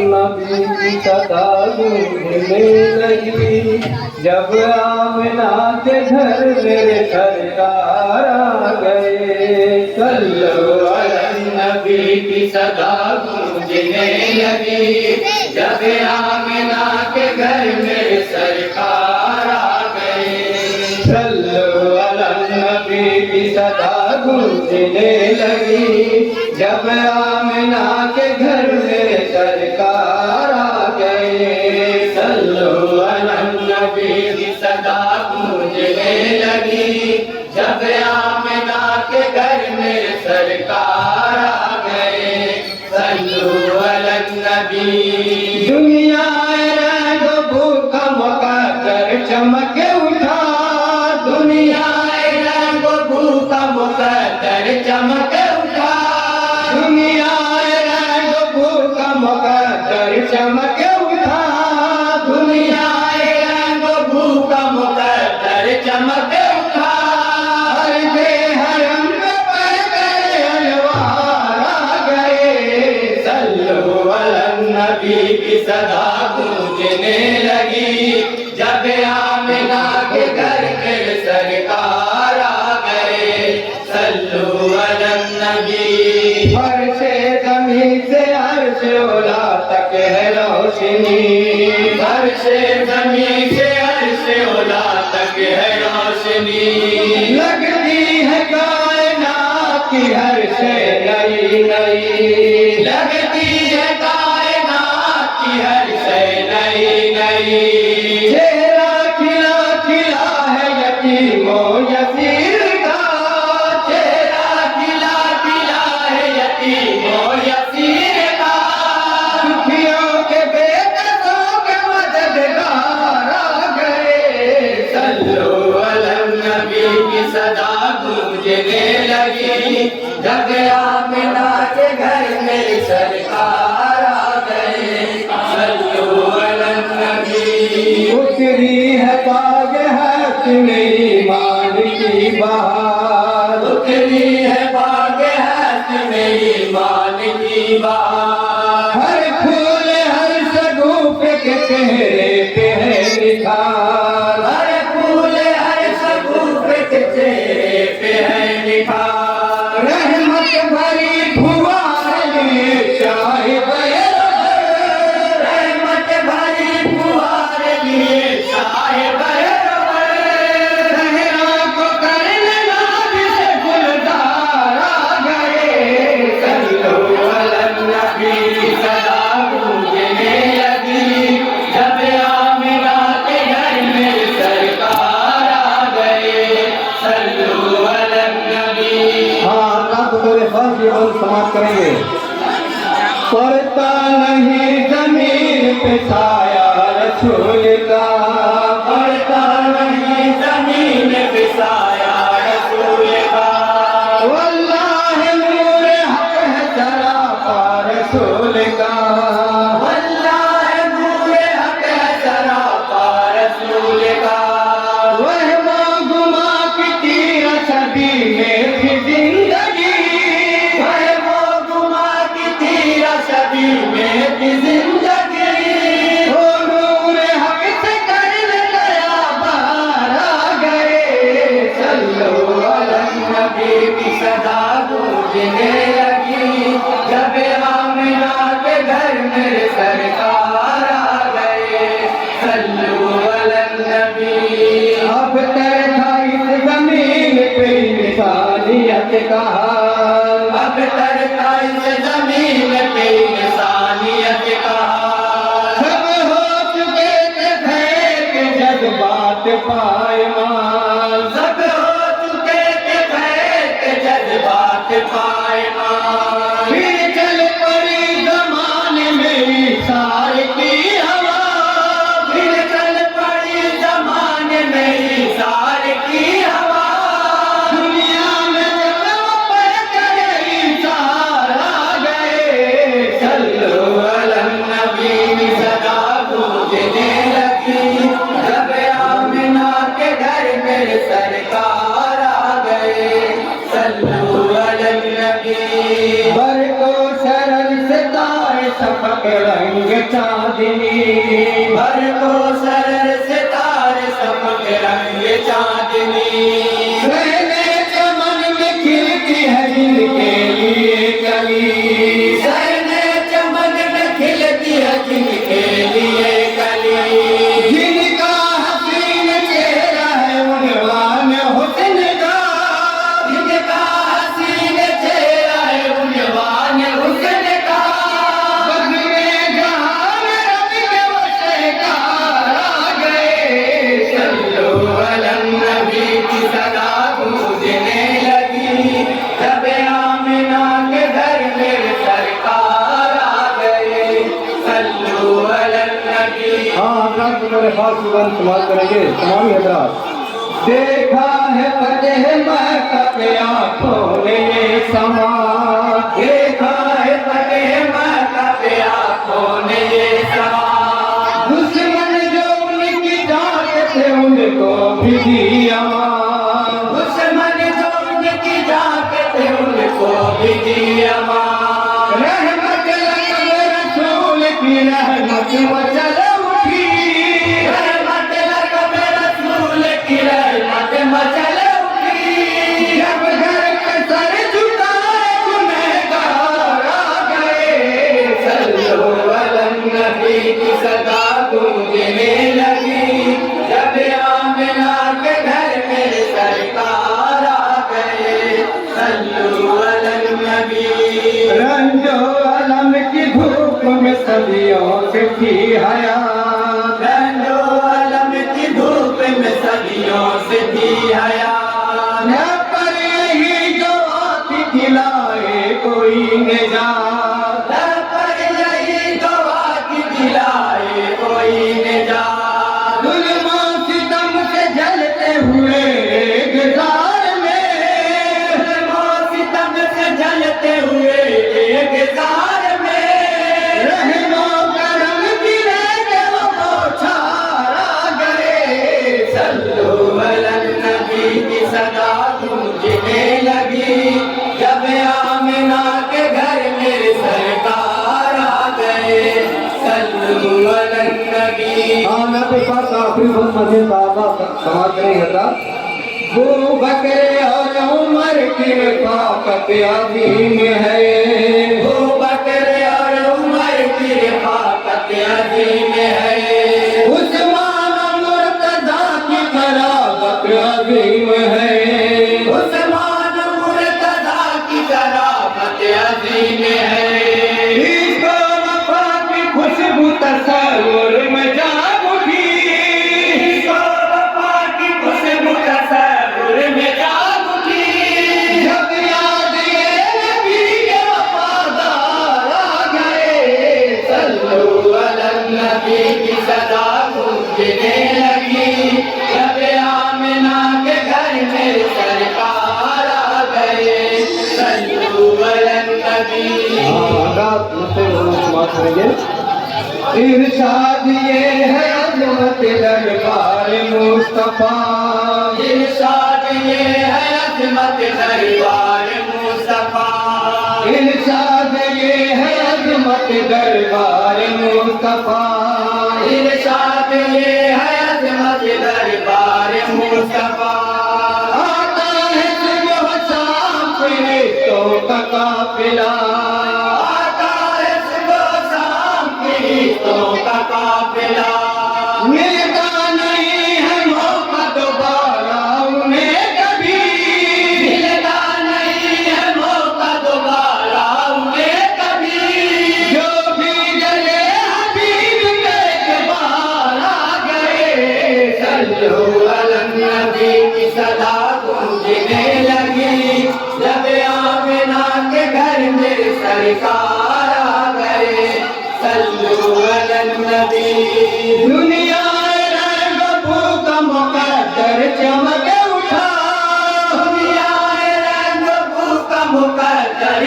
नबी की सदा गूंजने लगी जब आमिना के घर मेरे सरकार आ गए। सल्लल्लाहु अलैहि नबी की सदा गूंजने लगी जब आमिना के घर मेरे सरकार आ गए। सल्लल्लाहु अलैहि नबी की सदा गूंजने लगी जब आमिना के घर में सरकार आ गए। सल्लल्लाहु अलैहि नबी की सदा गूंजने लगी जब आमिना के घर में सरकार आ गए। सल्लल्लाहु अलैहि नबी। दुनिया रंग भूखा मुकद्दर चमक उठा, दुनिया रंग भूखा मुकद्दर चमक उठा, दुनिया रंग भूखा मुकद्दर चमक उठा, दुनिया रंग भूखा मुकद्दर चमक उठा। हर बेहरम पर गए अलवार आ गए। सल्लल्लाहु अलैहि नबी की सदा गूंजने लगी जब आमिना के घर में सरकार आ गए। सल्लल्लाहु अलैहि नबी। फर्शे ज़मीन से अर्श ओला तक है रोशनी, फर्शे ज़मीन से अर्श ओला तक है रोशनी। लगती है कायनात की हर शे नई नई, लगती है कायनात की हर शे नई नई। चेहरा खिला खिला है यतीमों यसीर का, चेहरा खिला खिला है यतीमों यसीर का। दुखियों के बेकसों के मददगार आ गए। सल्लल्लाहु अलैहि नबी की सदा गूंजने लगी जब आमिना के घर में सरकार आ गए। सल्लल्लाहु अलैहि नबी। उतरी है बाग हक में ईमान की बहार, उतरी है बाग हक में ईमान की बहार। हर फूल हर शगुफे के चेहरे पे है निखार, हर फूल हर शगुफे के चेहरे पे है निखार। रहमत भरी फुहार लिए चाहे बहर, रहमत भरी फुहार लिए चाहे बहर। सहरा को करने नाज़ से गुलजार आ गए। सल्लल्लाहु अलैहि नबी की सदा गूंजने लगी जब आमिना के घर में सरकार आ गए। सल्लल्लाहु अलैहि नबी। हाँ, आप मेरे साथ ये और समाप्त करेंगे। पड़ता नहीं जमीन पे साया रसूल का, पड़ता नहीं जमीन पे साया रसूल का। वल्लाह नूर हक है सरापा रसूल का, वल्लाह नूर हक है सरापा रसूल का। वह गुमा की तीर सदी में थी जिंदगी, वह गुमा की तीर सदी में थी जिंदगी। वो नूर हक से करने गया बाहर आ गए। सल्लल्लाहु अलैहि नबी की सदा गूंजने लगी जब आमिना के घर में सरकार आ गए। सल्लल्लाहु अलैहि नबी। अब तक इस जमीन पे इंसानियत का हाल, अब तक इस जमीन पे इंसानियत का हाल। सब हो चुके थे के जज्बात पायमाल, सब हो चुके थे के जज्बात पायमाल। फिर चल पड़ी जमाने में इशार की हवा, फिर चल पड़ी जमाने में इशार की हवा। दुनिया में जब पर करे इशार आ गए। सल्लल्लाहु अलैहि नबी की सदा गूंजने लगी जब आमिना के घर में सरकार आ गए। सल्लल्लाहु अलैहि लगी। बर को शरण से तारे सपक रंग चांदनी, बर को शरण से तारे सपक रंग चांदनी। रहने चमन में खिलती है जिनके लिए कली, रहने चमन में खिलती है जिनके लिए कली। जिनका हसीन चेहरा है उन्वान हुस्न का, जिनका हसीन चेहरा है उन्वान हुस्न का। बदले जहान रब के वशकार आ गए। सल्लल्लाहु अलैहि नबी की सदा गूंजने लगी। जब आमिना के घर में सरकार आ गए। सल्लल्लाहु अलैहि नबी। हाँ, हजरात मेरे खास सुबह समाज करेंगे तमाम हजरात। देखा है फतेह मक्का के आंखों ने ये समा, देखा है फतेह मक्का के आंखों ने ये समा। दुश्मन जो उनकी जाते थे उनको भी दिया, दुश्मन जो उनकी जाते थे उनको भी दिया। रहमत लग रसूल की रहमत मचल उठी, रहमत लग रसूल की रहमत मचल उठी। जब घर पे सर झुकाए गुनहगार आ गए। सल्लल्लाहु अलैहि नबी की सदा गूंजने लगी। जब आमिना के घर में सरकार आ गए। सल्लल्लाहु अलैहि नबी। रंजो अलम की धूप में सदियों से थी हयात, रंजो अलम की धूप में सदियों से थी हयात। न पर यही जो आती खिलाए कोई निजात, न पर यही जो आती खिलाए कोई निजात। जुल्म सितम से जलते हुए गुजार में, जुल्म सितम से जलते हुए गुजार में। रहमो करम की रहने वो बौछार आ गए। सल्लल्लाहु अलैहि नबी की सदा गूंजने लगी। जब आमिना के घर में सरकार आ गए। सल्लल्लाहु अलैहि नबी। हाँ, मैं तो पास आखिरी बहुत मजे समाज करेंगे हजरात। अबू बकर और उमर की रफ़ाक़त अज़ीम है, अबू बकर और उमर की रफ़ाक़त अज़ीम है। उस्मान मुर्तज़ा की क़राबत अज़ीम है, उस्मान मुर्तज़ा की क़राबत अज़ीम है। इसको वफ़ा की खुशबू तसव्वुर में जाग उठी, इसको वफ़ा की खुशबू तसव्वुर में जाग उठी। जब याद ये नबी के वफ़ादार आ गए। सल्लल्लाहु अलैहि नबी की सदा गूंजने लगी। जब आमिना के घर में सरकार आ गए। सल्लल्लाहु अलैहि नबी। हाँ, हजरात मुझसे समाज करेंगे। इरशाद ये है अज़मत दरबार मुस्तफा, इरशाद ये है अज़मत दरबार मुस्तफा, इरशाद ये है अज़मत दरबार मुस्तफा, इरशाद ये है अज़मत दरबार मुस्तफा। आता है सुबह शाम फरिश्तों का काफ़िला, आता है सुबह शाम फरिश्तों का काफ़िला। मिलता नहीं है मौका दोबारा उन्हें कभी, मिलता नहीं है मौका दोबारा उन्हें कभी। जो भी जले हबीब के इक़बाल आ गए। सल्लल्लाहु अलैहि नबी की सदा गूंजने लगी। जब आमिना के घर में सरकार आ गए। सल्लल्लाहु अलैहि नबी। दुनिया रंग फूक मुक़द्दर चमक उठा, दुनिया रंग फूक मुक़द्दर